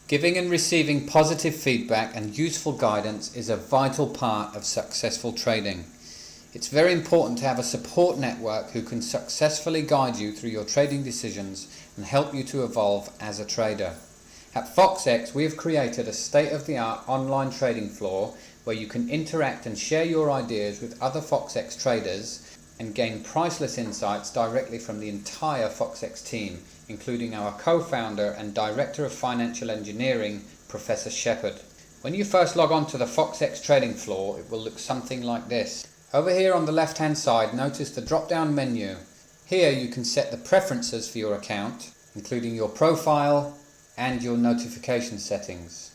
Giving and receiving positive feedback and useful guidance is a vital part of successful trading. It's very important to have a support network who can successfully guide you through your trading decisions and help you to evolve as a trader. At FoxEx, we have created a state-of-the-art online trading floor where you can interact and share your ideas with other FoxEx traders and gain priceless insights directly from the entire FoxEx team, including our co-founder and Director of Financial Engineering, Professor Shepard. When you first log on to the FoxEx trading floor, it will look something like this. Over here on the left hand side, notice the drop down menu. Here you can set the preferences for your account, including your profile and your notification settings.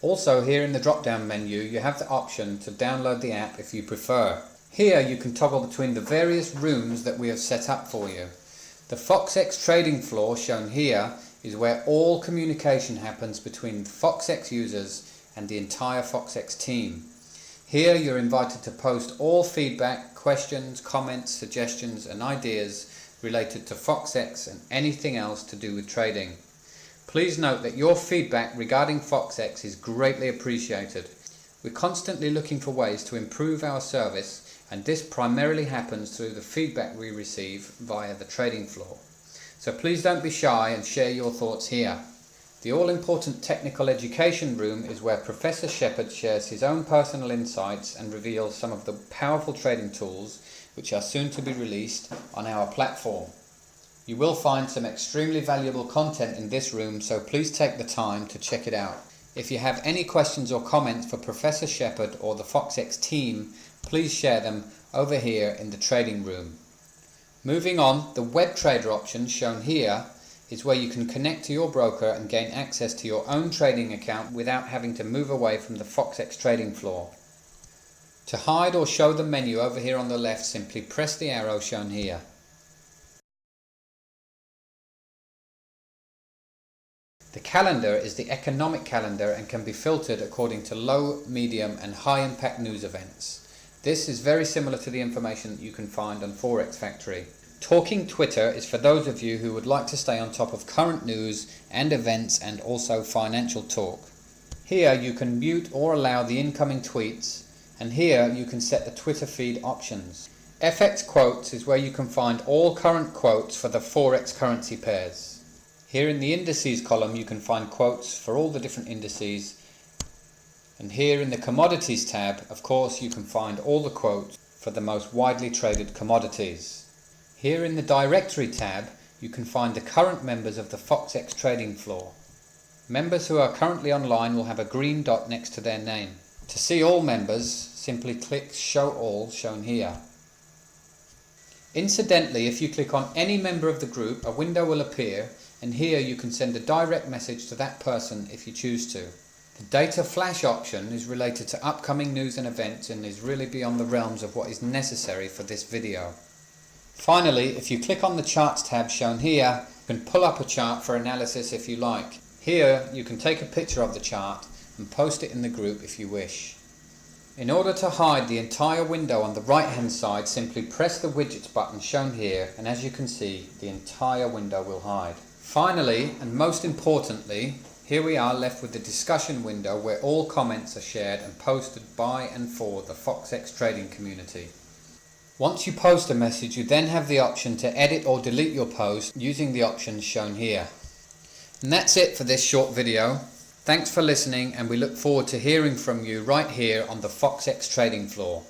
Also, here in the drop down menu you have the option to download the app if you prefer. Here you can toggle between the various rooms that we have set up for you. The FoxEx trading floor shown here is where all communication happens between FoxEx users and the entire FoxEx team. Here you're invited to post all feedback, questions, comments, suggestions and ideas related to FoxEx and anything else to do with trading. Please note that your feedback regarding FoxEx is greatly appreciated. We're constantly looking for ways to improve our service, and this primarily happens through the feedback we receive via the trading floor. So please don't be shy and share your thoughts here. The all-important technical education room is where Professor Shepard shares his own personal insights and reveals some of the powerful trading tools which are soon to be released on our platform. You will find some extremely valuable content in this room, so please take the time to check it out. If you have any questions or comments for Professor Shepard or the FoxEx team, please share them over here in the trading room. Moving on, the web trader option shown here is where you can connect to your broker and gain access to your own trading account without having to move away from the FoxEx trading floor. To hide or show the menu over here on the left, simply press the arrow shown here. The calendar is the economic calendar and can be filtered according to low, medium and high impact news events. This is very similar to the information that you can find on Forex Factory. Talking Twitter is for those of you who would like to stay on top of current news and events and also financial talk. Here you can mute or allow the incoming tweets, and here you can set the Twitter feed options. FX Quotes is where you can find all current quotes for the Forex currency pairs. Here in the indices column you can find quotes for all the different indices, and here in the commodities tab, of course, you can find all the quotes for the most widely traded commodities. Here in the directory tab you can find the current members of the FoxEx trading floor. Members who are currently online will have a green dot next to their name. To see all members, simply click Show All shown here. Incidentally, if you click on any member of the group, a window will appear, and here you can send a direct message to that person if you choose to. The data flash option is related to upcoming news and events and is really beyond the realms of what is necessary for this video. Finally, if you click on the charts tab shown here, you can pull up a chart for analysis if you like. Here you can take a picture of the chart and post it in the group if you wish. In order to hide the entire window on the right hand side, simply press the widgets button shown here, and as you can see, the entire window will hide. Finally, and most importantly, here we are left with the discussion window where all comments are shared and posted by and for the FoxEx trading community. Once you post a message, you then have the option to edit or delete your post using the options shown here. And that's it for this short video. Thanks for listening, and we look forward to hearing from you right here on the FoxEx trading floor.